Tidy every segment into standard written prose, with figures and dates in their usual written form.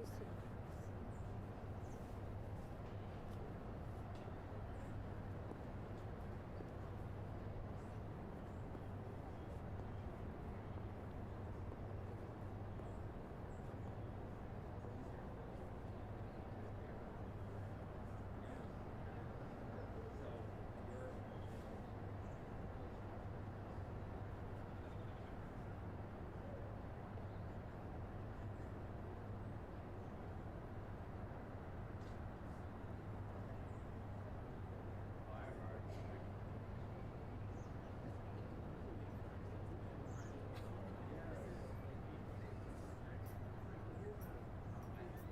sí.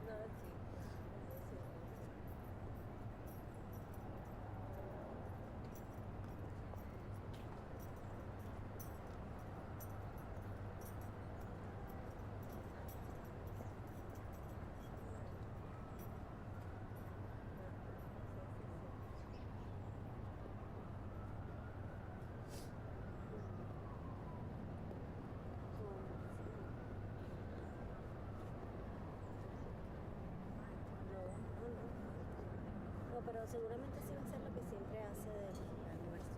No, sí. Sí. No, no, no. No, pero seguramente sí va a ser lo que siempre hace del almuerzo.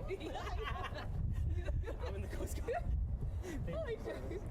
I'm in the Coast Guard. Holy shit.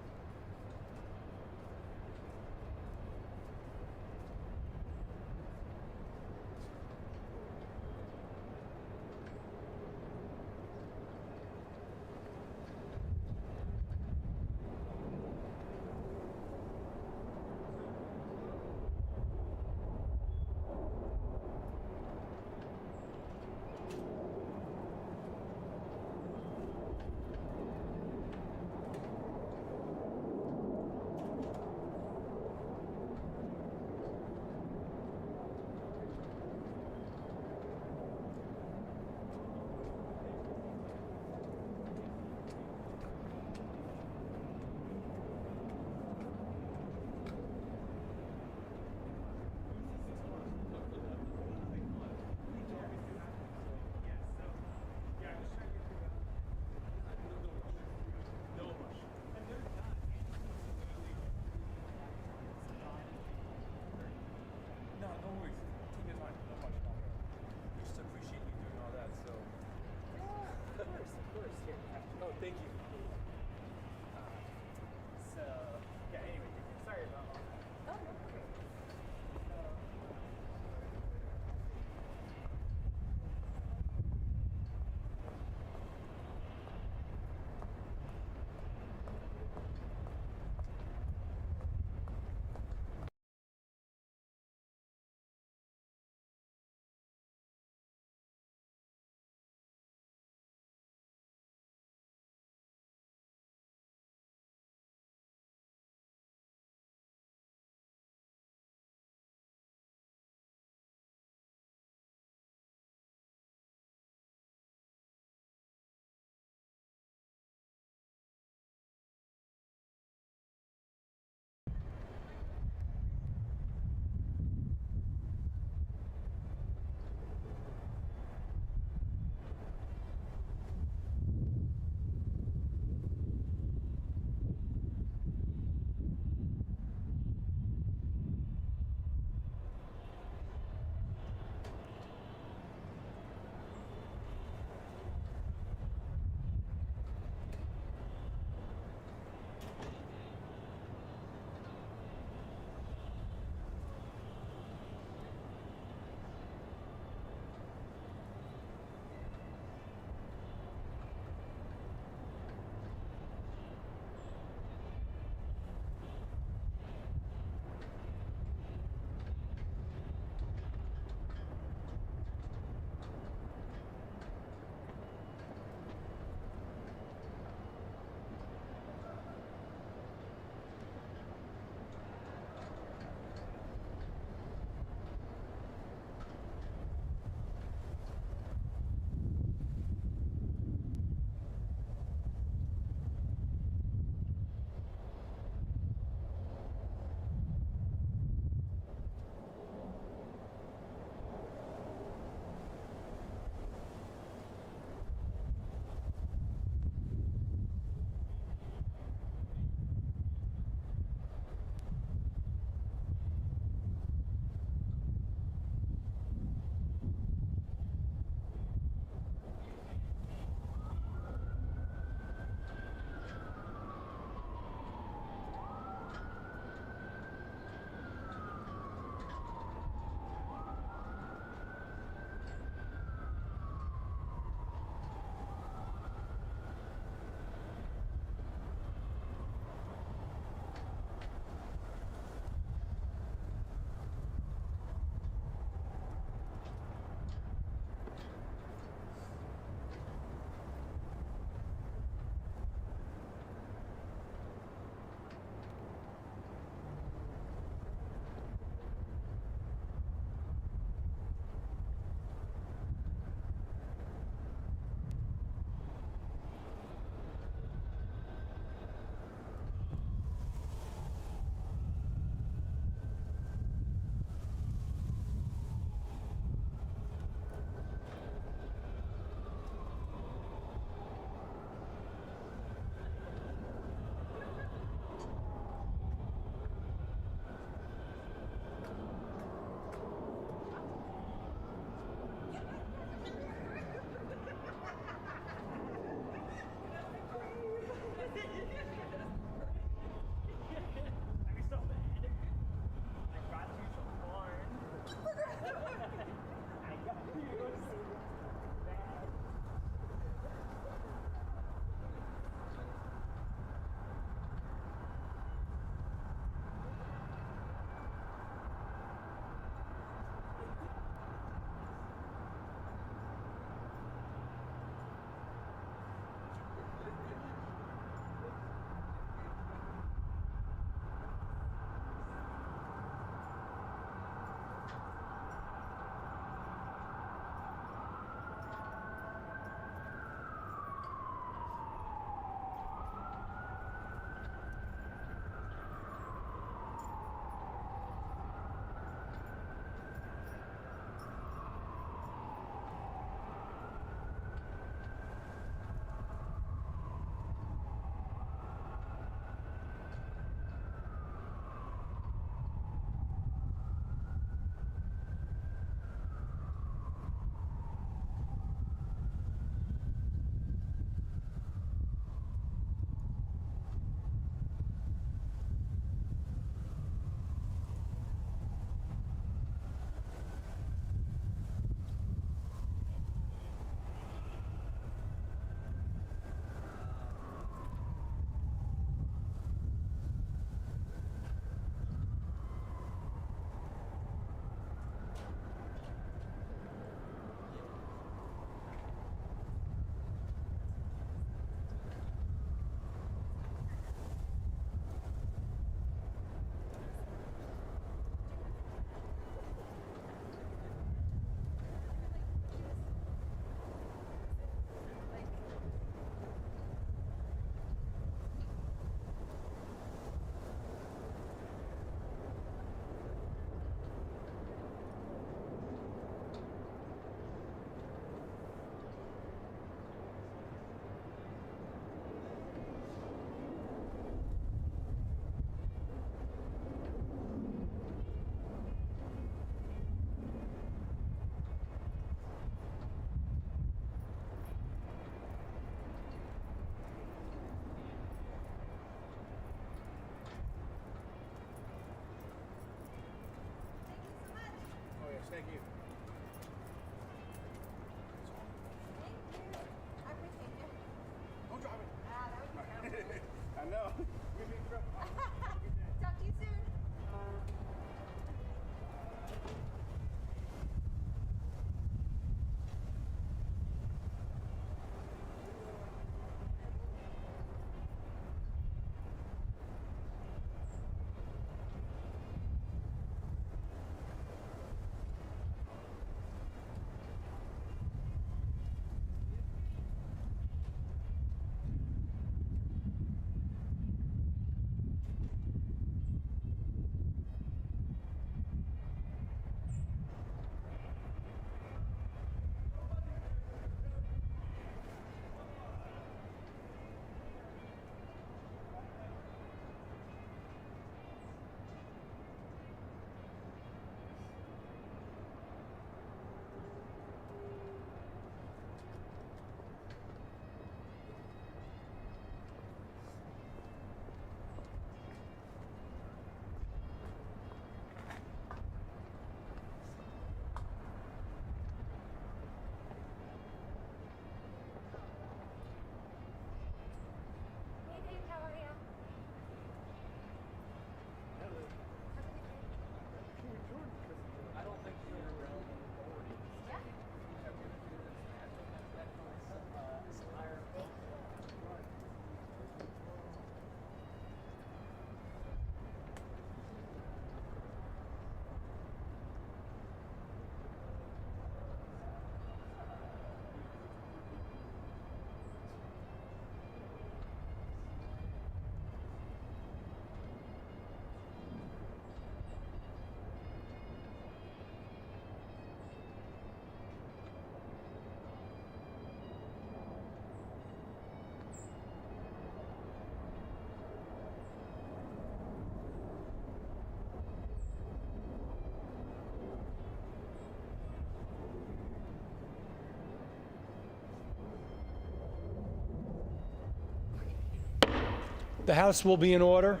The House will be in order.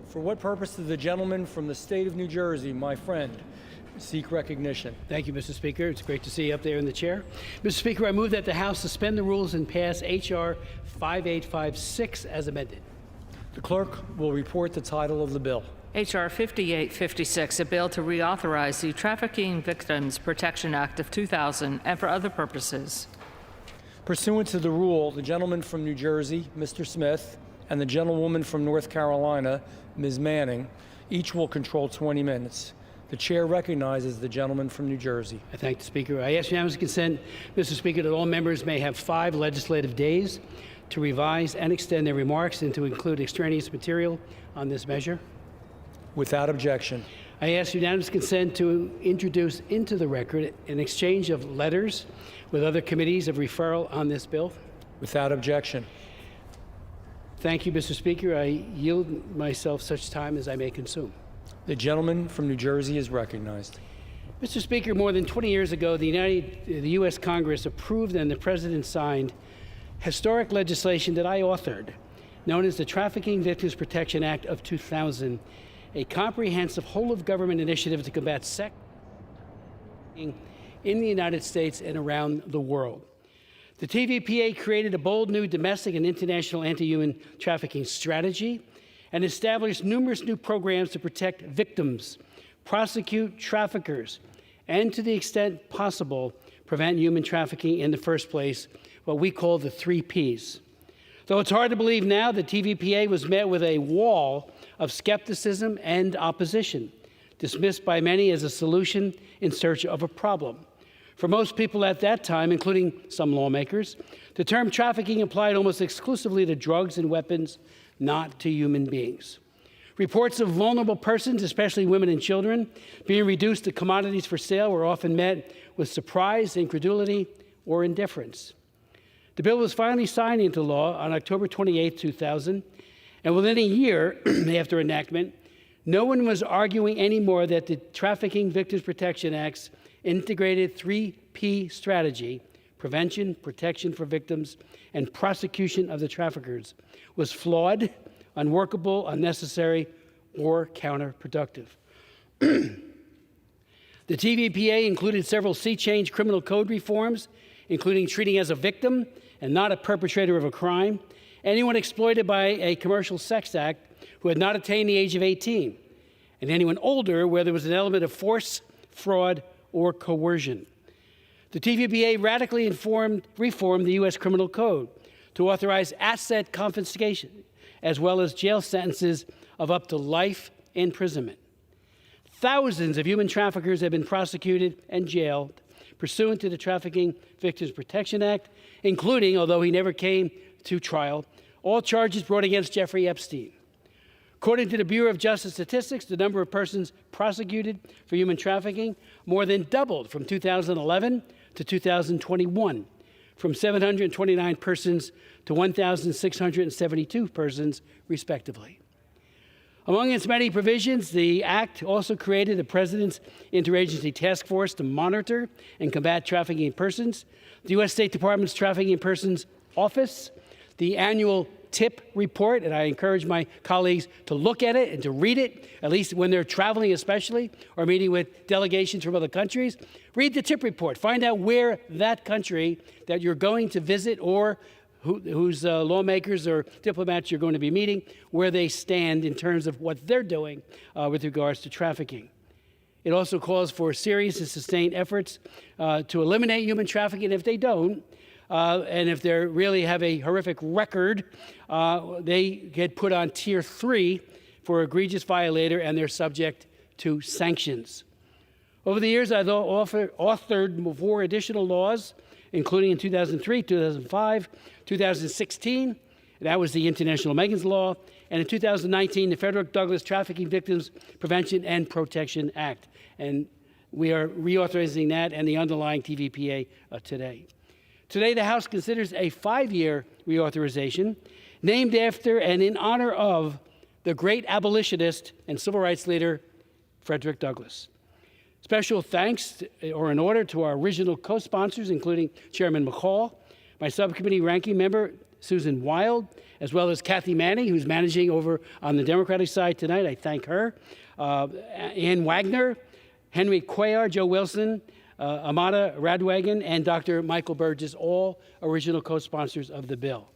For what purpose does the gentleman from the state of New Jersey, my friend, seek recognition? Thank you, Mr. Speaker. It's great to see you up there in the chair. Mr. Speaker, I move that the House suspend the rules and pass H.R. 5856 as amended. The clerk will report the title of the bill. H.R. 5856, a bill to reauthorize the Trafficking Victims Protection Act of 2000 and for other purposes. Pursuant to the rule, the gentleman from New Jersey, Mr. Smith, and the gentlewoman from North Carolina, Ms. Manning, each will control 20 minutes. The chair recognizes the gentleman from New Jersey. I thank the Speaker. I ask unanimous consent, Mr. Speaker, that all members may have 5 legislative days to revise and extend their remarks and to include extraneous material on this measure. Without objection. I ask unanimous consent to introduce into the record an exchange of letters with other committees of referral on this bill. Without objection. Thank you, Mr. Speaker. I yield myself such time as I may consume. The gentleman from New Jersey is recognized. Mr. Speaker, more than 20 years ago, the U.S. Congress approved and the President signed historic legislation that I authored, known as the Trafficking Victims Protection Act of 2000, a comprehensive whole-of-government initiative to combat sex trafficking in the United States and around the world. The TVPA created a bold new domestic and international anti-human trafficking strategy and established numerous new programs to protect victims, prosecute traffickers, and to the extent possible, prevent human trafficking in the first place, what we call the 3 Ps. Though it's hard to believe now, the TVPA was met with a wall of skepticism and opposition, dismissed by many as a solution in search of a problem. For most people at that time, including some lawmakers, the term trafficking applied almost exclusively to drugs and weapons, not to human beings. Reports of vulnerable persons, especially women and children, being reduced to commodities for sale were often met with surprise, incredulity, or indifference. The bill was finally signed into law on October 28, 2000, and within a year after enactment, no one was arguing anymore that the Trafficking Victims Protection Act's integrated 3P strategy, prevention, protection for victims, and prosecution of the traffickers, was flawed, unworkable, unnecessary, or counterproductive. The TVPA included several sea-change criminal code reforms, including treating as a victim and not a perpetrator of a crime anyone exploited by a commercial sex act who had not attained the age of 18, and anyone older where there was an element of force, fraud, or coercion. The TVPA radically reformed the U.S. Criminal Code to authorize asset confiscation, as well as jail sentences of up to life imprisonment. Thousands of human traffickers have been prosecuted and jailed pursuant to the Trafficking Victims Protection Act, including, although he never came to trial, all charges brought against Jeffrey Epstein. According to the Bureau of Justice Statistics, the number of persons prosecuted for human trafficking more than doubled from 2011 to 2021, from 729 persons to 1,672 persons, respectively. Among its many provisions, the Act also created the President's Interagency Task Force to monitor and combat trafficking in persons, the U.S. State Department's Trafficking in Persons Office, the annual TIP report, and I encourage my colleagues to look at it and to read it, at least when they're traveling especially, or meeting with delegations from other countries. Read the TIP report. Find out where that country that you're going to visit or whose lawmakers or diplomats you're going to be meeting, where they stand in terms of what they're doing with regards to trafficking. It also calls for serious and sustained efforts to eliminate human trafficking. If they don't, and if they really have a horrific record, they get put on Tier 3 for egregious violator, and they're subject to sanctions. Over the years, I've authored 4 additional laws, including in 2003, 2005, 2016, that was the International Megan's Law, and in 2019, the Frederick Douglass Trafficking Victims Prevention and Protection Act. And we are reauthorizing that and the underlying TVPA today. Today, the House considers a 5-year reauthorization named after and in honor of the great abolitionist and civil rights leader, Frederick Douglass. Special thanks are in order to our original co-sponsors, including Chairman McCall, my subcommittee ranking member, Susan Wild, as well as Kathy Manning, who's managing over on the Democratic side tonight. I thank her. Ann Wagner, Henry Cuellar, Joe Wilson, Amada Radwagen, and Dr. Michael Burgess, all original co-sponsors of the bill.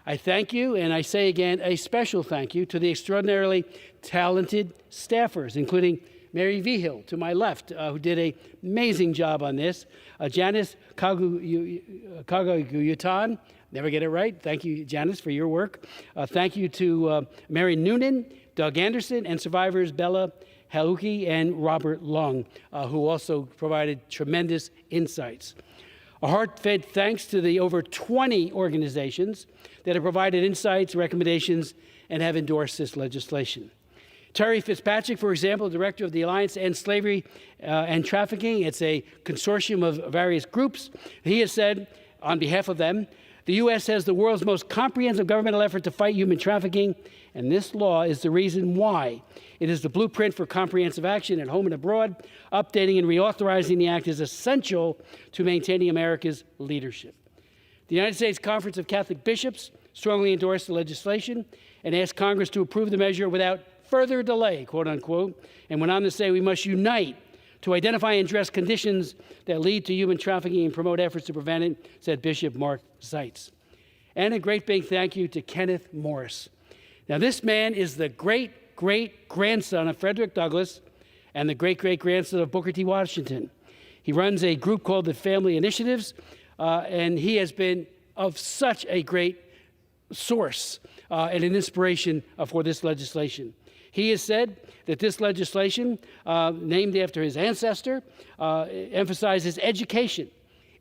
I thank you, and I say again, a special thank you to the extraordinarily talented staffers, including Mary Vigil to my left, who did an amazing job on this. Janice Kaguyutan, never get it right. Thank you, Janice, for your work. Thank you to Mary Noonan, Doug Anderson, and survivors Bella Haluki and Robert Long, who also provided tremendous insights. A heartfelt thanks to the over 20 organizations that have provided insights, recommendations, and have endorsed this legislation. Terry Fitzpatrick, for example, director of the Alliance to End Slavery and Trafficking. It's a consortium of various groups. He has said, on behalf of them, the U.S. has the world's most comprehensive governmental effort to fight human trafficking, and this law is the reason why. It is the blueprint for comprehensive action at home and abroad. Updating and reauthorizing the act is essential to maintaining America's leadership. The United States Conference of Catholic Bishops strongly endorsed the legislation and asked Congress to approve the measure without further delay, quote unquote, and went on to say we must unite to identify and address conditions that lead to human trafficking and promote efforts to prevent it, said Bishop Mark Zeitz. And a great big thank you to Kenneth Morris. Now, this man is the great-great-grandson of Frederick Douglass and the great-great-grandson of Booker T. Washington. He runs a group called the Family Initiatives, and he has been of such a great source and an inspiration for this legislation. He has said that this legislation, named after his ancestor, emphasizes education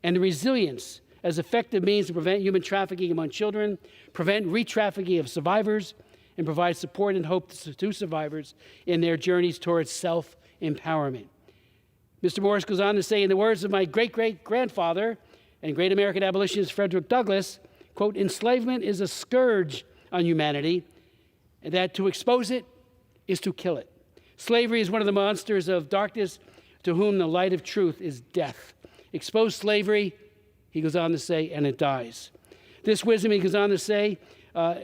and resilience as effective means to prevent human trafficking among children, prevent re-trafficking of survivors, and provide support and hope to survivors in their journeys towards self-empowerment. Mr. Morris goes on to say, in the words of my great-great-grandfather and great American abolitionist Frederick Douglass, quote, enslavement is a scourge on humanity, and that to expose it is to kill it. Slavery is one of the monsters of darkness to whom the light of truth is death. Expose slavery, he goes on to say, and it dies. This wisdom, he goes on to say,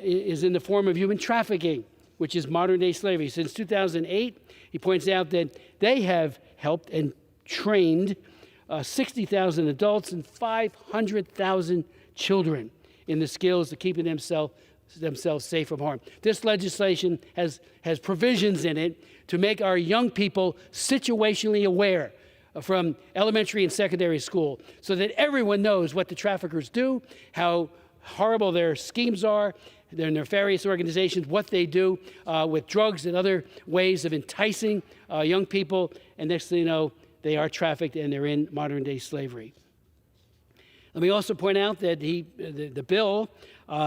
is in the form of human trafficking, which is modern-day slavery. Since 2008, he points out that they have helped and trained 60,000 adults and 500,000 children in the skills to keeping themselves safe from harm. This legislation has provisions in it to make our young people situationally aware from elementary and secondary school so that everyone knows what the traffickers do, how horrible their schemes are, their nefarious organizations, what they do with drugs and other ways of enticing young people, and next thing you know, they are trafficked and they're in modern-day slavery. Let me also point out that the bill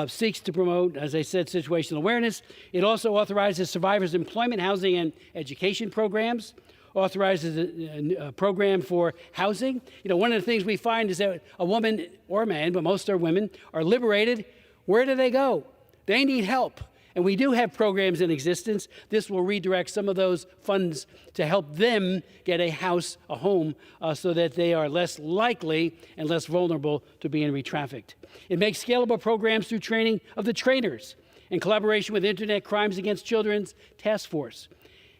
seeks to promote, as I said, situational awareness. It also authorizes survivors' employment, housing, and education programs, authorizes a program for housing. You know, one of the things we find is that a woman or a man, but most are women, are liberated. Where do they go? They need help. And we do have programs in existence. This will redirect some of those funds to help them get a house, a home, so that they are less likely and less vulnerable to being re-trafficked. It makes scalable programs through training of the trainers in collaboration with Internet Crimes Against Children's Task Force.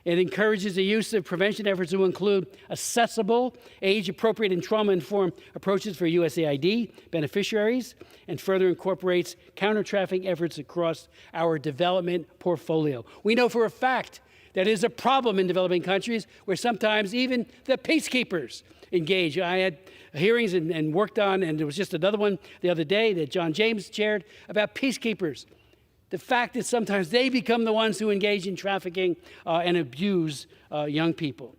It encourages the use of prevention efforts to include accessible, age-appropriate, and trauma-informed approaches for USAID beneficiaries, and further incorporates counter-trafficking efforts across our development portfolio. We know for a fact that it is a problem in developing countries where sometimes even the peacekeepers engage. I had hearings and worked on, and there was just another one the other day that John James chaired about peacekeepers. The fact that sometimes they become the ones who engage in trafficking and abuse young people.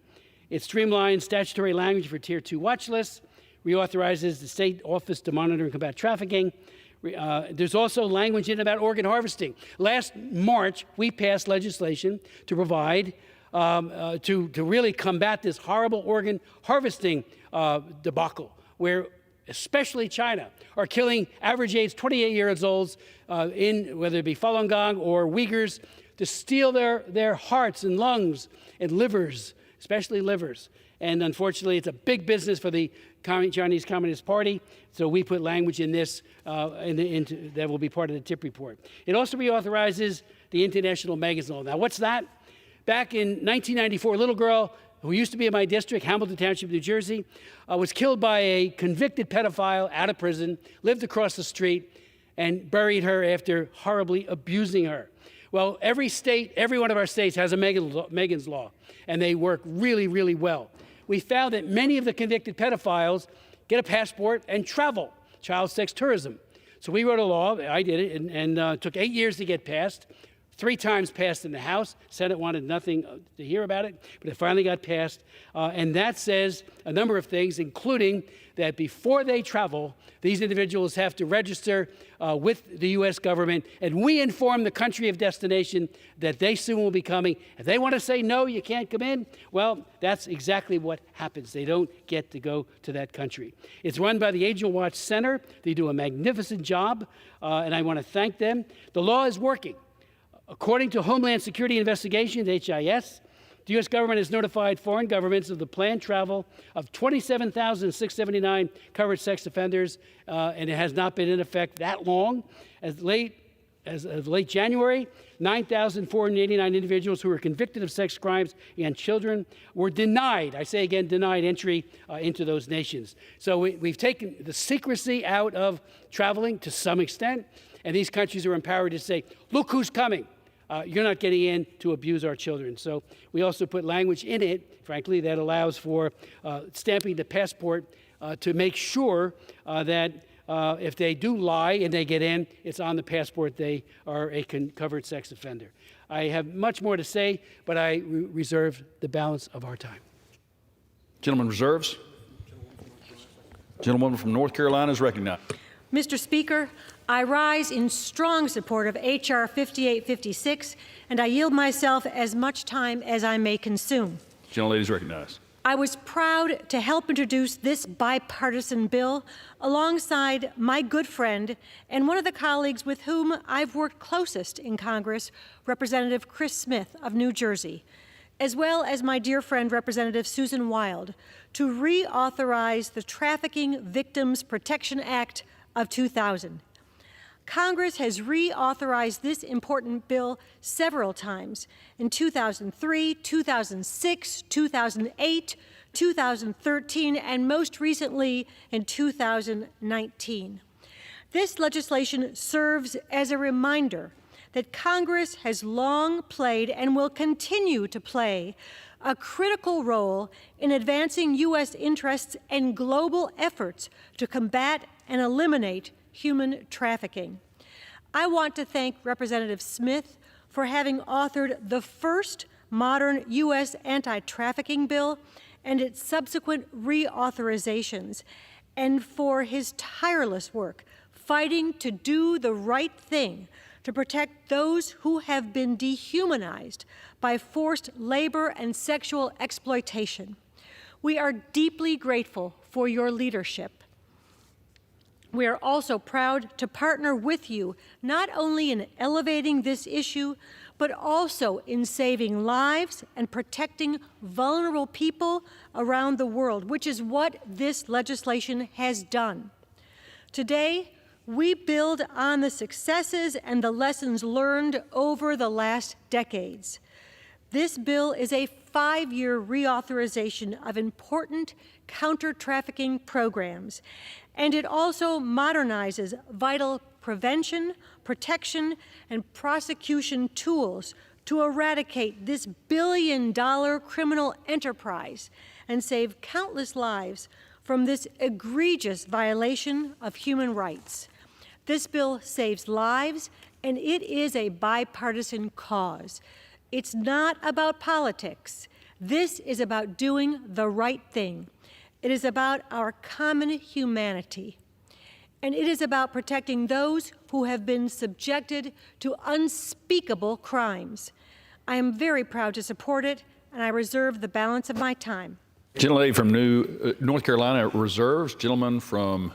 It streamlines statutory language for Tier 2 watch lists, reauthorizes the state office to monitor and combat trafficking. There's also language in about organ harvesting. Last March, we passed legislation to provide, to really combat this horrible organ harvesting debacle, where especially China, are killing average age 28-year-olds in whether it be Falun Gong or Uyghurs, to steal their hearts and lungs and livers, especially livers. And unfortunately, it's a big business for the Chinese Communist Party, so we put language in this that will be part of the TIP report. It also reauthorizes the International Megan's Law. Now, what's that? Back in 1994, a little girl who used to be in my district, Hamilton Township, New Jersey, was killed by a convicted pedophile out of prison, lived across the street, and buried her after horribly abusing her. Well, every state, every one of our states has a Megan's Law, and they work really, really well. We found that many of the convicted pedophiles get a passport and travel, child sex tourism. So we wrote a law, I did it, and took 8 years to get passed, 3 times passed in the House. Senate wanted nothing to hear about it, but it finally got passed. And that says a number of things, including that before they travel, these individuals have to register with the U.S. government, and we inform the country of destination that they soon will be coming. If they want to say, no, you can't come in, well, that's exactly what happens. They don't get to go to that country. It's run by the Angel Watch Center. They do a magnificent job, and I want to thank them. The law is working. According to Homeland Security Investigations, HIS, the U.S. government has notified foreign governments of the planned travel of 27,679 covered sex offenders, and it has not been in effect that long. As of late January, 9,489 individuals who were convicted of sex crimes against children were denied, I say again, denied entry into those nations. So we've taken the secrecy out of traveling to some extent, and these countries are empowered to say, look who's coming. You're not getting in to abuse our children. So we also put language in it, frankly, that allows for stamping the passport to make sure that if they do lie and they get in, it's on the passport they are a covered sex offender. I have much more to say, but I reserve the balance of our time. Gentleman reserves. Gentlewoman from North Carolina is recognized. Mr. Speaker, I rise in strong support of H.R. 5856, and I yield myself as much time as I may consume. Gentlelady is recognized. I was proud to help introduce this bipartisan bill alongside my good friend and one of the colleagues with whom I've worked closest in Congress, Representative Chris Smith of New Jersey, as well as my dear friend, Representative Susan Wild, to reauthorize the Trafficking Victims Protection Act of 2000. Congress has reauthorized this important bill several times in 2003, 2006, 2008, 2013, and most recently in 2019. This legislation serves as a reminder that Congress has long played and will continue to play a critical role in advancing U.S. interests and global efforts to combat and eliminate human trafficking. I want to thank Representative Smith for having authored the first modern U.S. anti-trafficking bill and its subsequent reauthorizations, and for his tireless work fighting to do the right thing to protect those who have been dehumanized by forced labor and sexual exploitation. We are deeply grateful for your leadership. We are also proud to partner with you not only in elevating this issue, but also in saving lives and protecting vulnerable people around the world, which is what this legislation has done. Today, we build on the successes and the lessons learned over the last decades. This bill is a 5-year reauthorization of important counter-trafficking programs, and it also modernizes vital prevention, protection, and prosecution tools to eradicate this billion-dollar criminal enterprise and save countless lives from this egregious violation of human rights. This bill saves lives, and it is a bipartisan cause. It's not about politics. This is about doing the right thing. It is about our common humanity. And it is about protecting those who have been subjected to unspeakable crimes. I am very proud to support it, and I reserve the balance of my time. Gentlelady from North Carolina reserves. Gentleman from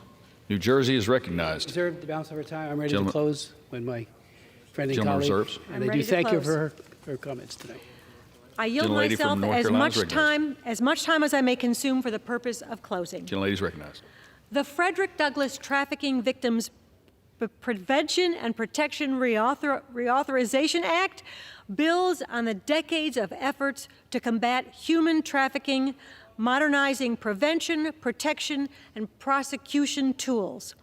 New Jersey is recognized. Reserve the balance of our time. I'm ready to close when my friend and Gentleman colleague. reserves. And I do thank you for her comments tonight. I yield Gentlelady from myself North Carolina is recognized. as much time as I may consume for the purpose of closing. Gentlelady is recognized. The Frederick Douglass Trafficking Victims Prevention and Protection Reauthorization Act builds on the decades of efforts to combat human trafficking, modernizing prevention, protection, and prosecution tools.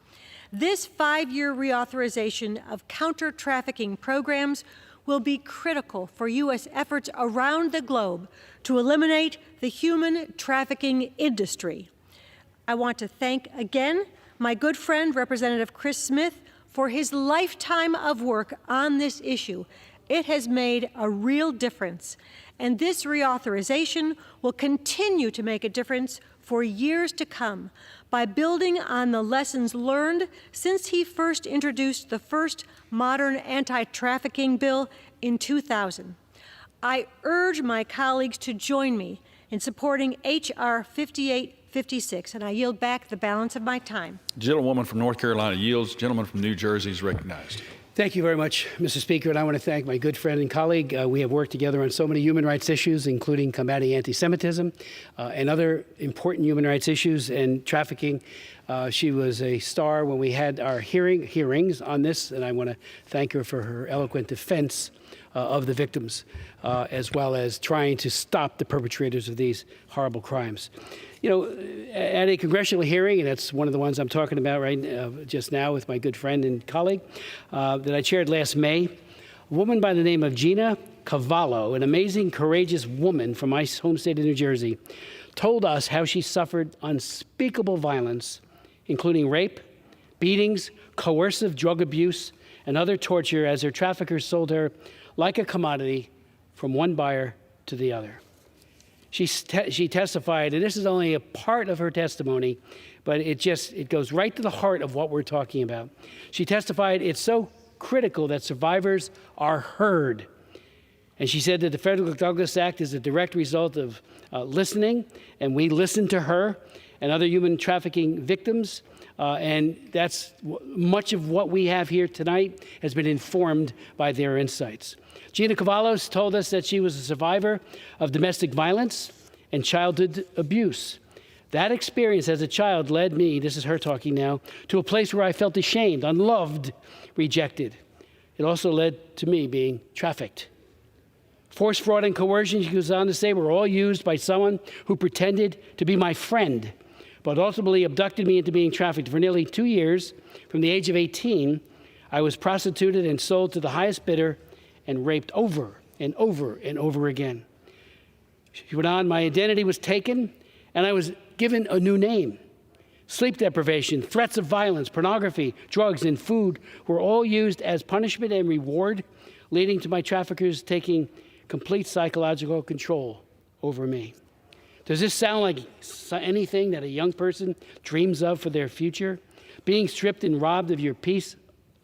This 5-year reauthorization of counter-trafficking programs will be critical for U.S. efforts around the globe to eliminate the human trafficking industry. I want to thank again my good friend, Representative Chris Smith, for his lifetime of work on this issue. It has made a real difference, and this reauthorization will continue to make a difference for years to come by building on the lessons learned since he first introduced the first modern anti-trafficking bill in 2000. I urge my colleagues to join me in supporting H.R. 5856, and I yield back the balance of my time. Gentlewoman from North Carolina yields. Gentleman from New Jersey is recognized. Thank you very much, Mr. Speaker, and I want to thank my good friend and colleague. We have worked together on so many human rights issues, including combating anti-Semitism and other important human rights issues and trafficking. She was a star when we had our hearings on this, and I want to thank her for her eloquent defense of the victims, as well as trying to stop the perpetrators of these horrible crimes. You know, at a congressional hearing, and that's one of the ones I'm talking about right just now with my good friend and colleague that I chaired last May, a woman by the name of Gina Cavallo, an amazing, courageous woman from my home state of New Jersey, told us how she suffered unspeakable violence, including rape, beatings, coercive drug abuse, and other torture as her traffickers sold her like a commodity from one buyer to the other. She testified, and this is only a part of her testimony, but it goes right to the heart of what we're talking about. She testified it's so critical that survivors are heard. And she said that the Frederick Douglass Act is a direct result of listening, and we listened to her and other human trafficking victims. And that's much of what we have here tonight has been informed by their insights. Gina Cavallo told us that she was a survivor of domestic violence and childhood abuse. That experience as a child led me, this is her talking now, to a place where I felt ashamed, unloved, rejected. It also led to me being trafficked. Force, fraud, and coercion, she goes on to say, were all used by someone who pretended to be my friend, but ultimately abducted me into being trafficked. For nearly 2 years, from the age of 18, I was prostituted and sold to the highest bidder and raped over and over and over again. She went on, my identity was taken, and I was given a new name. Sleep deprivation, threats of violence, pornography, drugs, and food were all used as punishment and reward, leading to my traffickers taking complete psychological control over me. Does this sound like anything that a young person dreams of for their future? Being stripped and robbed of your peace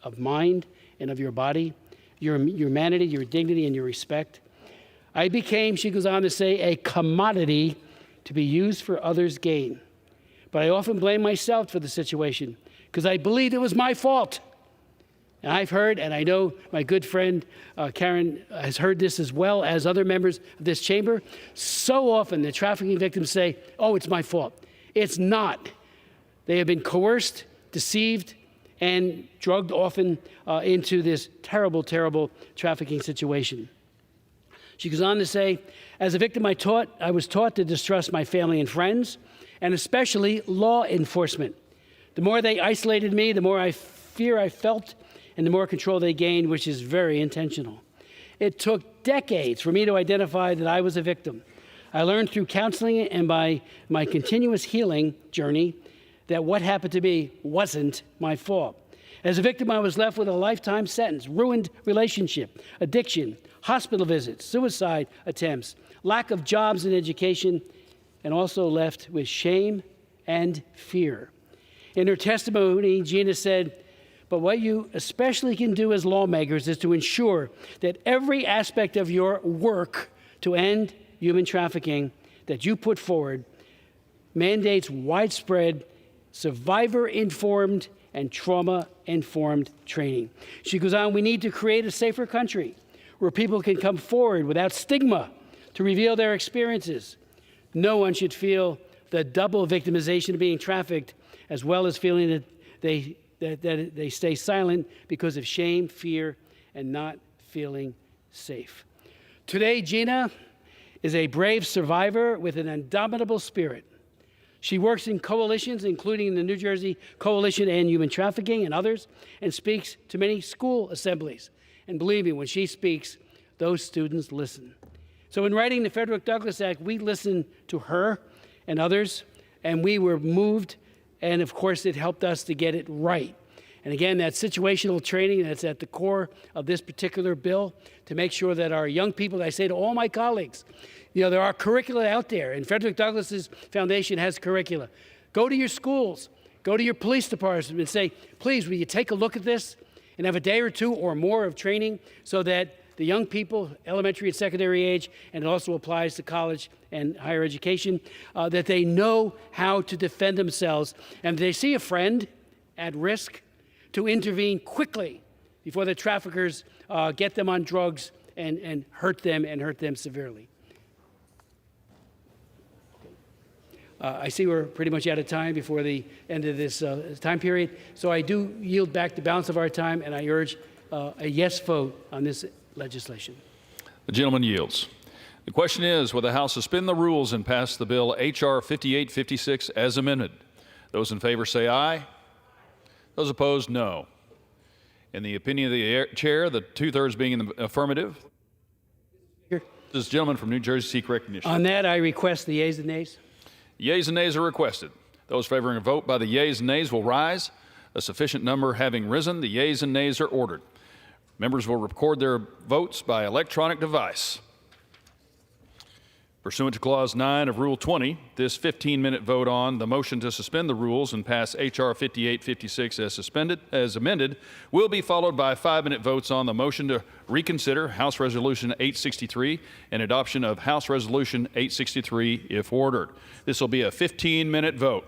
of mind and of your body, your humanity, your dignity, and your respect. I became, she goes on to say, a commodity to be used for others' gain. But I often blame myself for the situation because I believed it was my fault. And I've heard, and I know my good friend Karen has heard this as well as other members of this chamber, so often the trafficking victims say, oh, it's my fault. It's not. They have been coerced, deceived, and drugged often into this terrible, terrible trafficking situation. She goes on to say, as a victim, I was taught to distrust my family and friends, and especially law enforcement. The more they isolated me, the more fear I felt, and the more control they gained, which is very intentional. It took decades for me to identify that I was a victim. I learned through counseling and by my continuous healing journey that what happened to me wasn't my fault. As a victim, I was left with a lifetime sentence, ruined relationship, addiction, hospital visits, suicide attempts, lack of jobs and education, and also left with shame and fear. In her testimony, Gina said, but what you especially can do as lawmakers is to ensure that every aspect of your work to end human trafficking that you put forward mandates widespread survivor-informed and trauma-informed training. She goes on, we need to create a safer country where people can come forward without stigma to reveal their experiences. No one should feel the double victimization of being trafficked, as well as feeling that they stay silent because of shame, fear, and not feeling safe. Today, Gina is a brave survivor with an indomitable spirit. She works in coalitions, including the New Jersey Coalition on Human Trafficking and others, and speaks to many school assemblies. And believe me, when she speaks, those students listen. So in writing the Frederick Douglass Act, we listened to her and others, and we were moved, and of course it helped us to get it right. And again, that situational training that's at the core of this particular bill to make sure that our young people, I say to all my colleagues, there are curricula out there, and Frederick Douglass's foundation has curricula. Go to your schools, go to your police departments and say, please, will you take a look at this and have a day or two or more of training so that the young people, elementary and secondary age, and it also applies to college and higher education, that they know how to defend themselves. And if they see a friend at risk, to intervene quickly before the traffickers get them on drugs and hurt them severely. I see we're pretty much out of time before the end of this time period, so I do yield back the balance of our time, and I urge a yes vote on this legislation. The gentleman yields. The question is, will the House suspend the rules and pass the bill H.R. 5856 as amended? Those in favor say aye. Those opposed, no. In the opinion of the chair, the two-thirds being in the affirmative, this gentleman from New Jersey seek recognition. On that, I request the yeas and nays. Yeas and nays are requested. Those favoring a vote by the yeas and nays will rise. A sufficient number having risen, the yeas and nays are ordered. Members will record their votes by electronic device. Pursuant to Clause 9 of Rule 20, this 15-minute vote on the motion to suspend the rules and pass H.R. 5856 as amended will be followed by 5-minute votes on the motion to reconsider House Resolution 863 and adoption of House Resolution 863 if ordered. This will be a 15-minute vote.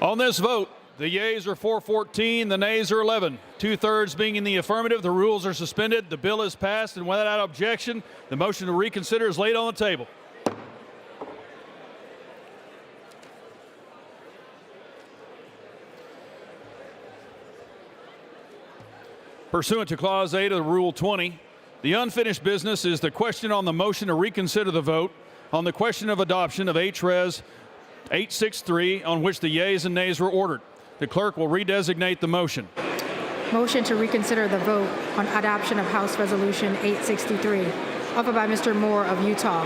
On this vote, the yeas are 414, the nays are 11. 2/3 being in the affirmative, the rules are suspended, the bill is passed, and without objection, the motion to reconsider is laid on the table. Pursuant to Clause 8 of Rule 20, the unfinished business is the question on the motion to reconsider the vote on the question of adoption of H.Res. 863, on which the yeas and nays were ordered. The clerk will redesignate the motion. Motion to reconsider the vote on adoption of House Resolution 863, offered by Mr. Moore of Utah.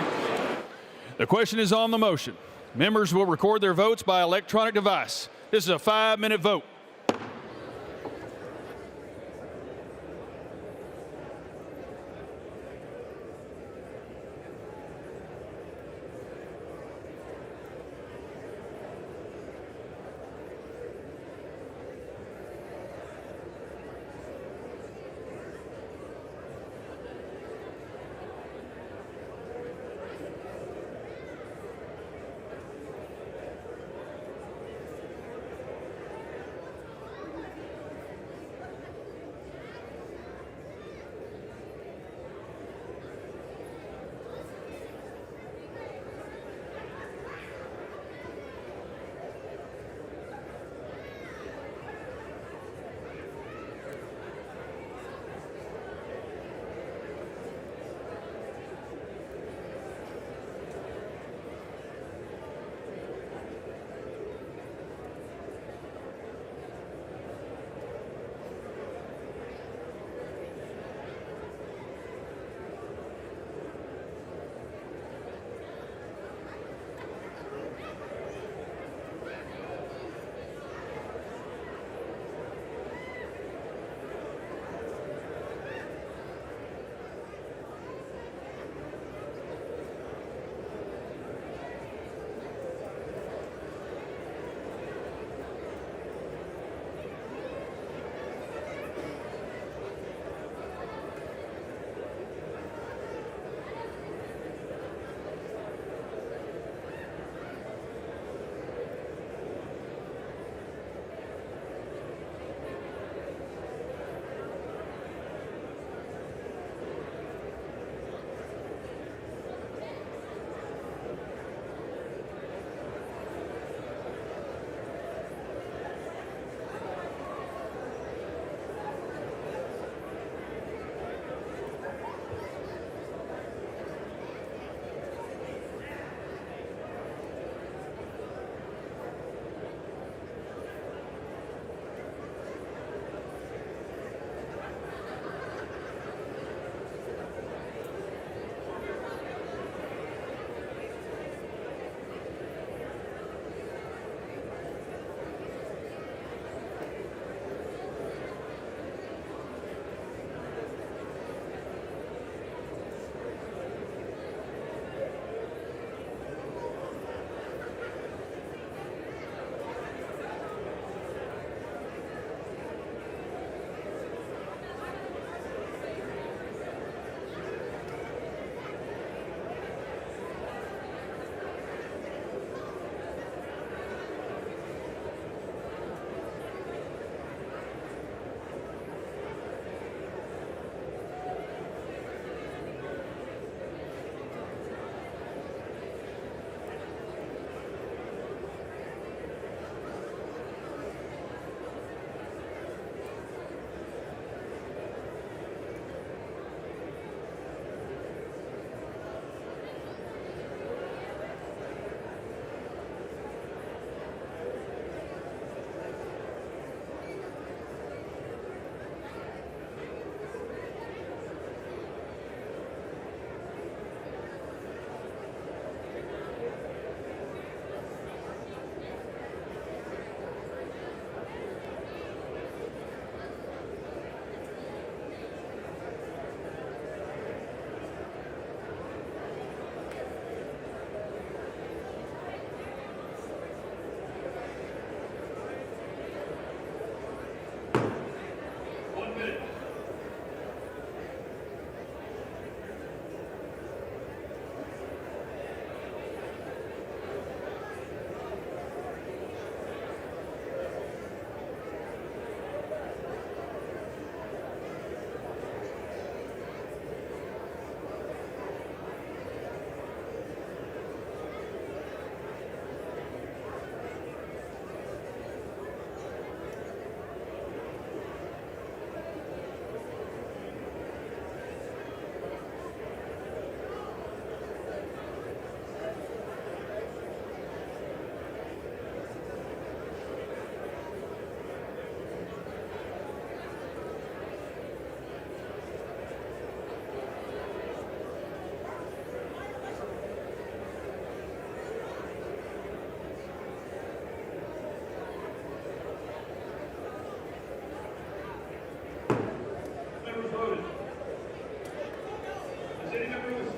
The question is on the motion. Members will record their votes by electronic device. This is a 5-minute vote.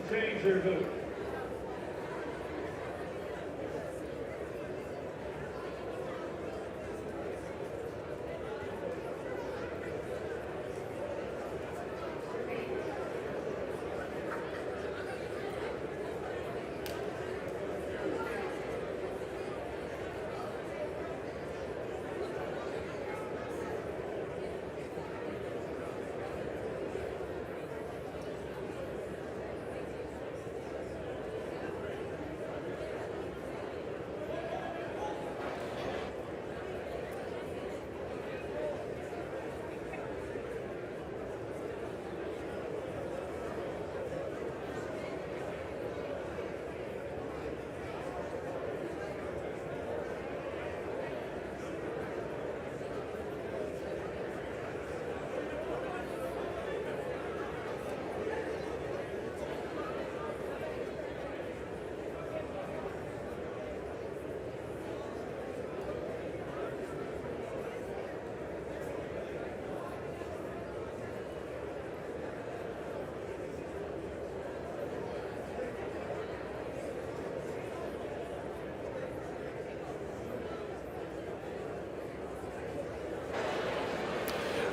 change their vote.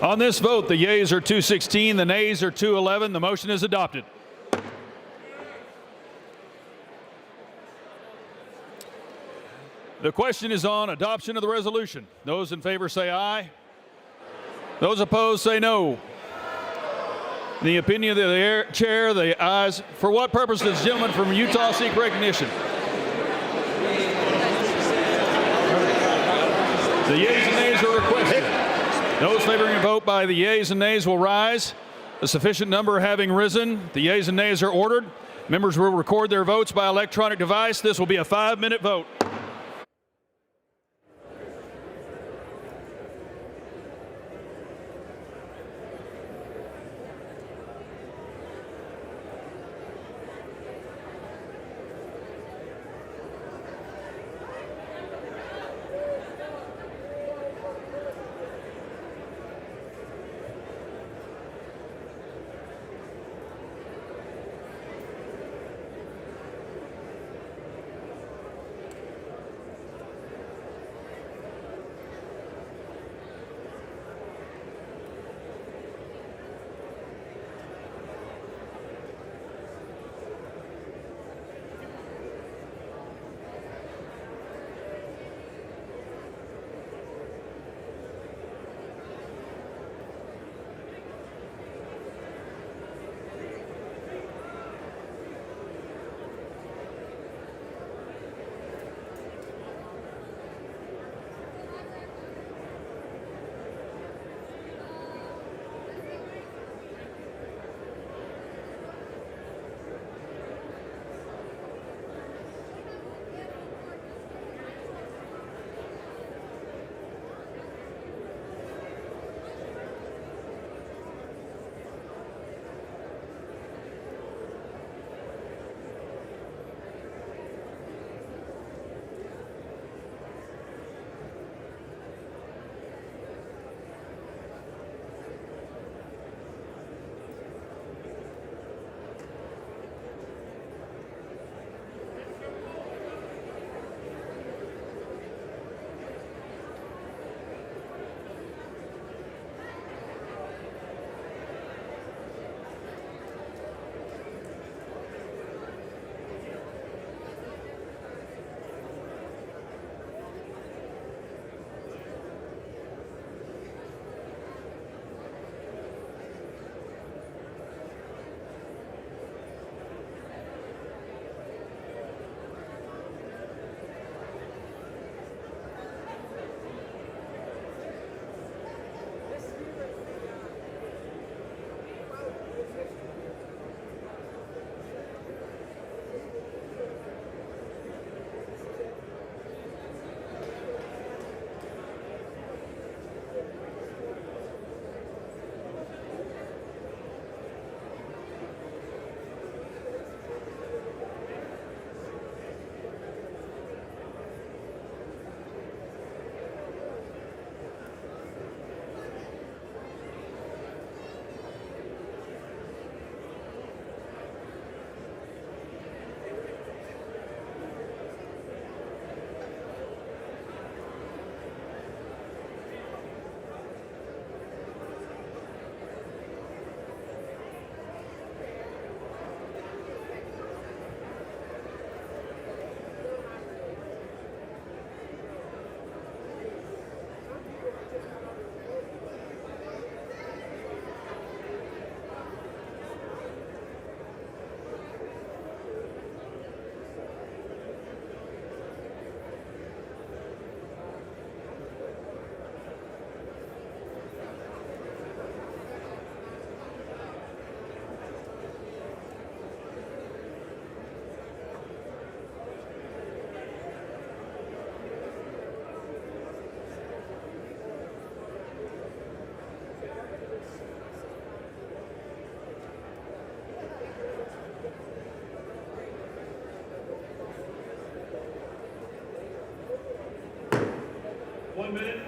On this vote, the yeas are 216, the nays are 211. The motion is adopted. The question is on adoption of the resolution. Those in favor say aye. Those opposed say no. In the opinion of the chair, the ayes. For what purpose does the gentleman from Utah seek recognition? The yeas and nays are requested. Those favoring a vote by the yeas and nays will rise. A sufficient number having risen, the yeas and nays are ordered. Members will record their votes by electronic device. This will be a 5-minute vote. 1 minute.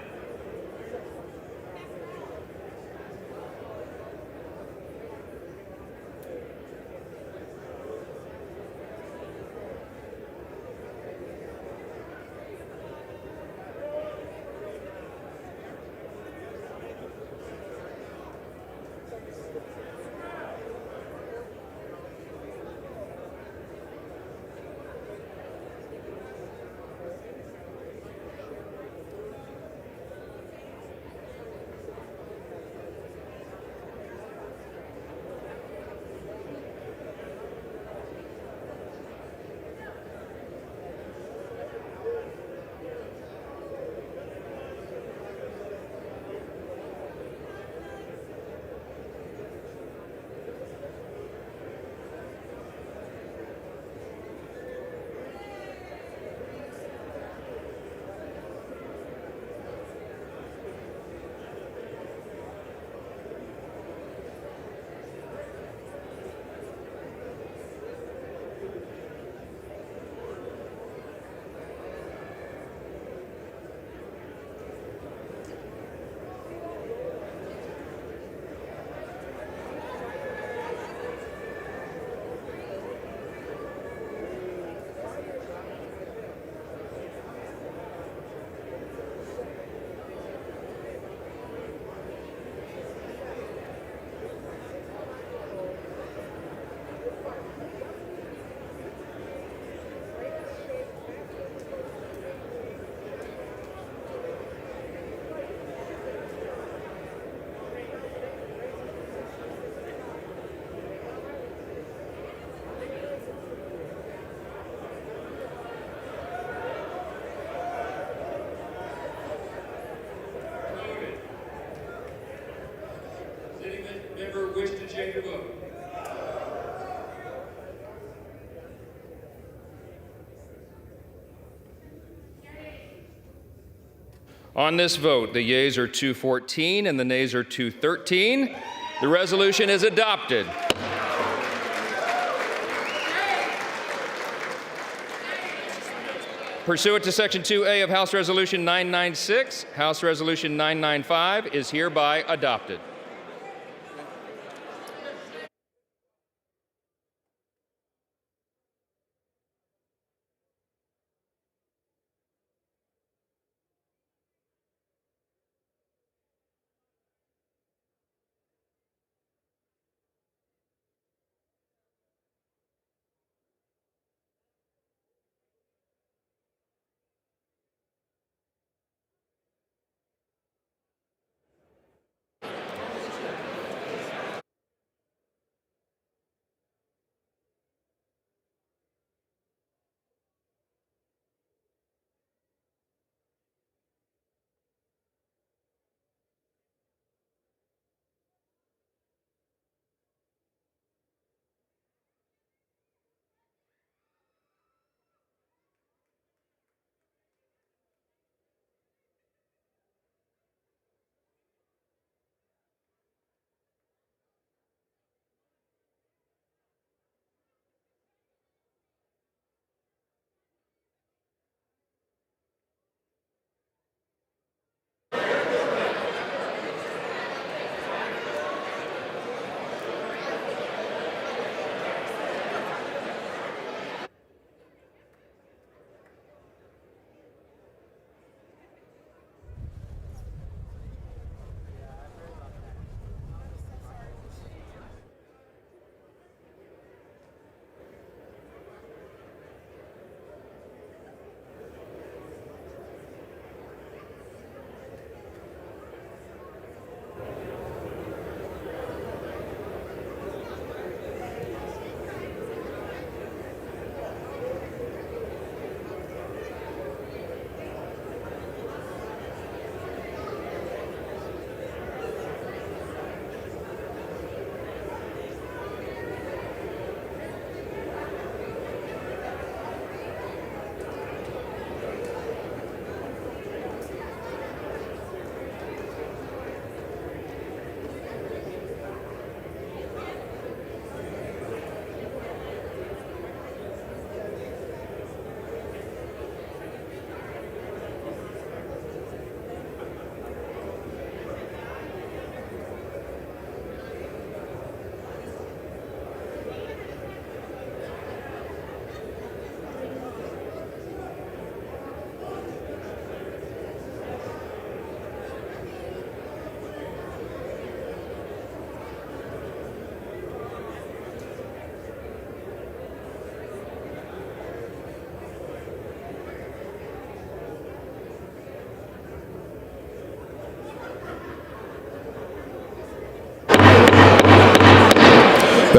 Wish to change your vote. On this vote, the yeas are 214 and the nays are 213. The resolution is adopted. Pursuant to Section 2A of House Resolution 996, House Resolution 995 is hereby adopted.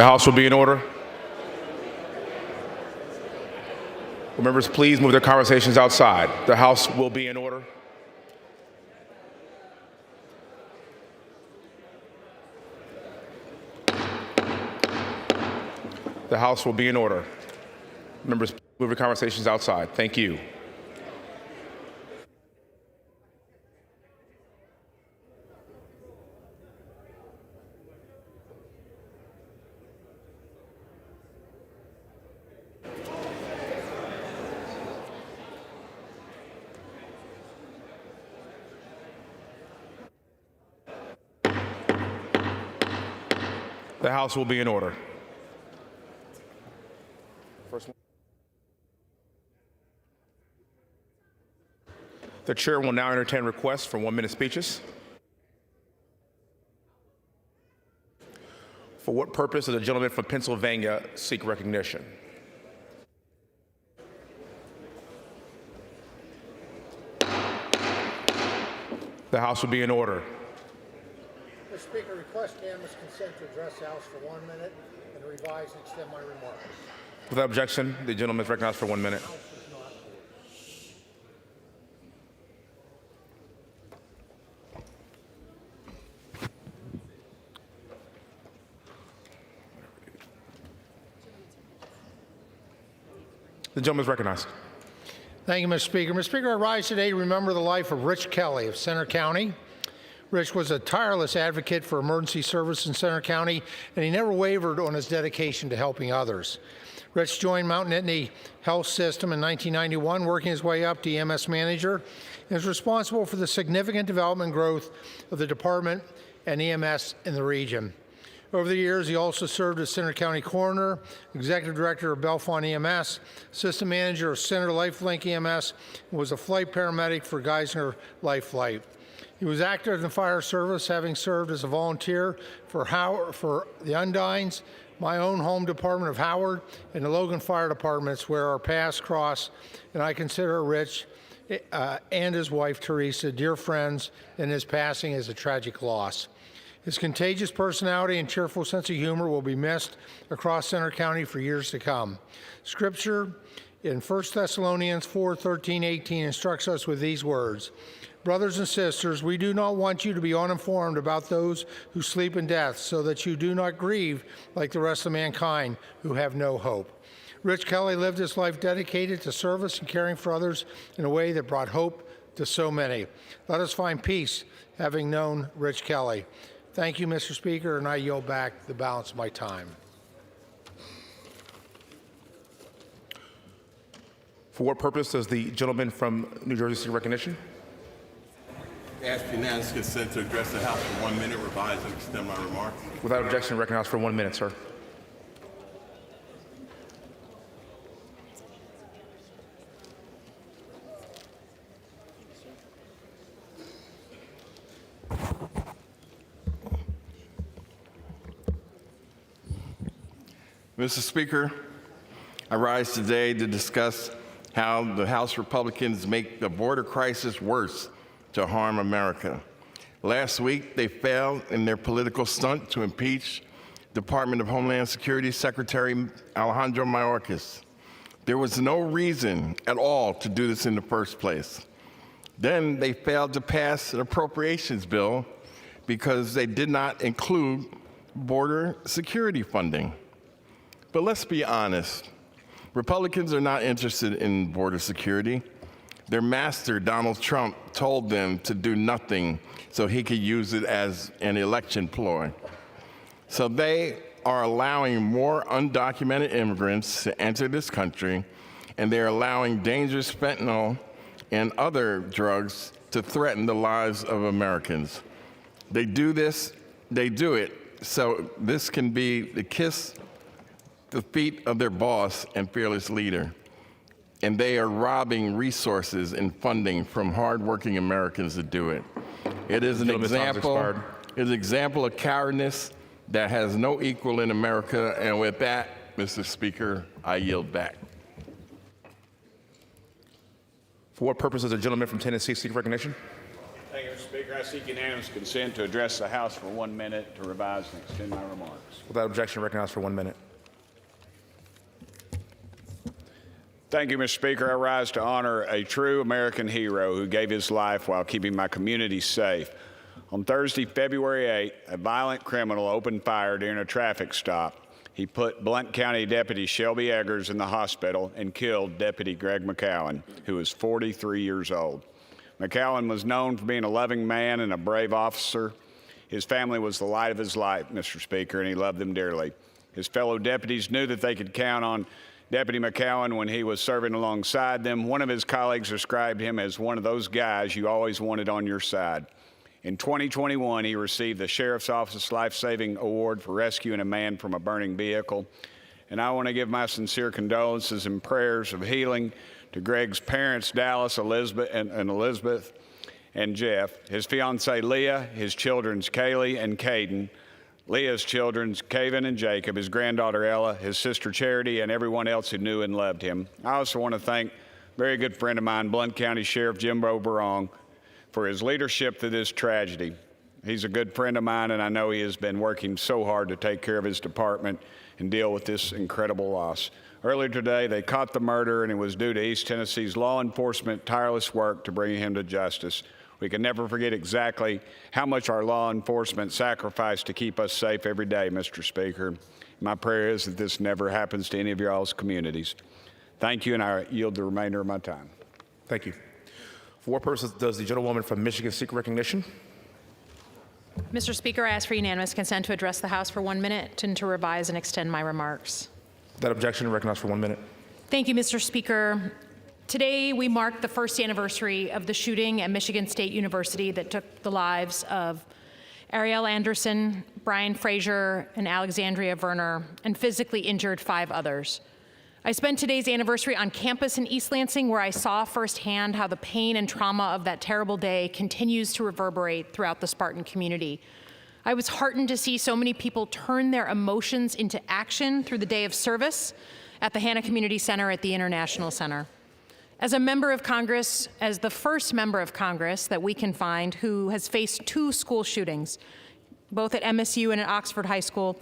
The House will be in order. Will members please move their conversations outside? The House will be in order. The House will be in order. Members, move your conversations outside. Thank you. The House will be in order. First one. The chair will now entertain requests for 1-minute speeches. For what purpose does the gentleman from Pennsylvania seek recognition? The House will be in order. Mr. Speaker, request unanimous consent to address the House for 1 minute and revise and extend my remarks. Without objection, the gentleman is recognized for 1 minute. The gentleman is recognized. Thank you, Mr. Speaker. Mr. Speaker, I rise today to remember the life of Rich Kelly of Center County. Rich was a tireless advocate for emergency service in Center County, and he never wavered on his dedication to helping others. Rich joined Mount Nittany Health System in 1991, working his way up to EMS manager, and is responsible for the significant development and growth of the department and EMS in the region. Over the years, he also served as Center County Coroner, Executive Director of Bellefonte EMS, Assistant Manager of Center Lifelink EMS, and was a flight paramedic for Geisner Life Flight. He was active in the fire service, having served as a volunteer for the Undines, my own home department of Howard, and the Logan Fire Departments, where our paths cross, and I consider Rich and his wife, Teresa, dear friends, and his passing is a tragic loss. His contagious personality and cheerful sense of humor will be missed across Center County for years to come. Scripture in 1 Thessalonians 4:13-18 instructs us with these words: Brothers and sisters, we do not want you to be uninformed about those who sleep in death, so that you do not grieve like the rest of mankind who have no hope. Rich Kelly lived his life dedicated to service and caring for others in a way that brought hope to so many. Let us find peace, having known Rich Kelly. Thank you, Mr. Speaker, and I yield back the balance of my time. For what purpose does the gentleman from New Jersey seek recognition? Ask unanimous consent to address the House for 1 minute, revise and extend my remarks. Without objection, recognized for 1 minute, sir. Mr. Speaker, I rise today to discuss how the House Republicans make the border crisis worse to harm America. Last week, they failed in their political stunt to impeach Department of Homeland Security Secretary Alejandro Mayorkas. There was no reason at all to do this in the first place. Then they failed to pass an appropriations bill because they did not include border security funding. But let's be honest, Republicans are not interested in border security. Their master, Donald Trump, told them to do nothing so he could use it as an election ploy. So they are allowing more undocumented immigrants to enter this country, and they're allowing dangerous fentanyl and other drugs to threaten the lives of Americans. They do it so this can be the kiss the feet of their boss and fearless leader. And they are robbing resources and funding from hardworking Americans to do it. It is an example of cowardice that has no equal in America. And with that, Mr. Speaker, I yield back. For what purpose does the gentleman from Tennessee seek recognition? Thank you, Mr. Speaker, I seek unanimous consent to address the House for 1 minute to revise and extend my remarks. Without objection, recognized for 1 minute. Thank you, Mr. Speaker. I rise to honor a true American hero who gave his life while keeping my community safe. On Thursday, February 8th, a violent criminal opened fire during a traffic stop. He put Blount County Deputy Shelby Eggers in the hospital and killed Deputy Greg McCowan, who was 43 years old. McCowan was known for being a loving man and a brave officer. His family was the light of his life, Mr. Speaker, and he loved them dearly. His fellow deputies knew that they could count on Deputy McCowan when he was serving alongside them. One of his colleagues described him as one of those guys you always wanted on your side. In 2021, he received the Sheriff's Office Life-Saving Award for rescuing a man from a burning vehicle. And I want to give my sincere condolences and prayers of healing to Greg's parents, Dallas, Elizabeth, and Jeff, his fiancee Leah, his children Kaylee and Caden, Leah's children Kaven and Jacob, his granddaughter Ella, his sister Charity, and everyone else who knew and loved him. I also want to thank a very good friend of mine, Blount County Sheriff Jimbo Barong, for his leadership through this tragedy. He's a good friend of mine, and I know he has been working so hard to take care of his department and deal with this incredible loss. Earlier today, they caught the murderer, and it was due to East Tennessee's law enforcement tireless work to bring him to justice. We can never forget exactly how much our law enforcement sacrificed to keep us safe every day, Mr. Speaker. My prayer is that this never happens to any of y'all's communities. Thank you, and I yield the remainder of my time. Thank you. For what purposes does the gentlewoman from Michigan seek recognition? Mr. Speaker, I ask for unanimous consent to address the House for 1 minute and to revise and extend my remarks. Without objection, recognized for 1 minute. Thank you, Mr. Speaker. Today, we mark the first anniversary of the shooting at Michigan State University that took the lives of Ariel Anderson, Brian Frazier, and Alexandria Verner, and physically injured 5 others. I spent today's anniversary on campus in East Lansing, where I saw firsthand how the pain and trauma of that terrible day continues to reverberate throughout the Spartan community. I was heartened to see so many people turn their emotions into action through the day of service at the Hannah Community Center at the International Center. As a member of Congress, as the first member of Congress that we can find who has faced 2 school shootings, both at MSU and at Oxford High School,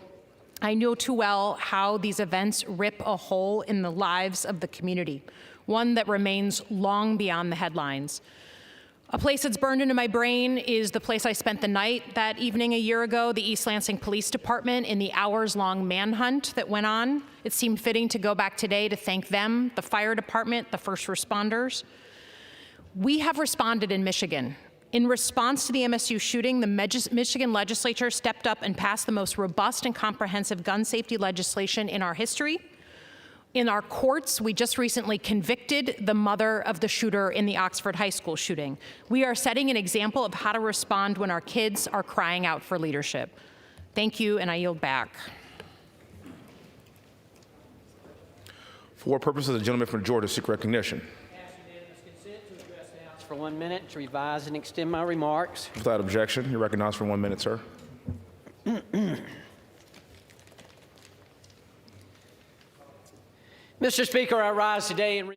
I know too well how these events rip a hole in the lives of the community, one that remains long beyond the headlines. A place that's burned into my brain is the place I spent the night that evening a year ago, the East Lansing Police Department, in the hours-long manhunt that went on. It seemed fitting to go back today to thank them, the fire department, the first responders. We have responded in Michigan. In response to the MSU shooting, the Michigan legislature stepped up and passed the most robust and comprehensive gun safety legislation in our history. In our courts, we just recently convicted the mother of the shooter in the Oxford High School shooting. We are setting an example of how to respond when our kids are crying out for leadership. Thank you, and I yield back. For what purposes does the gentleman from Georgia seek recognition? For 1 minute to revise and extend my remarks. Without objection, you're recognized for 1 minute, sir. Mr. Speaker, I rise today and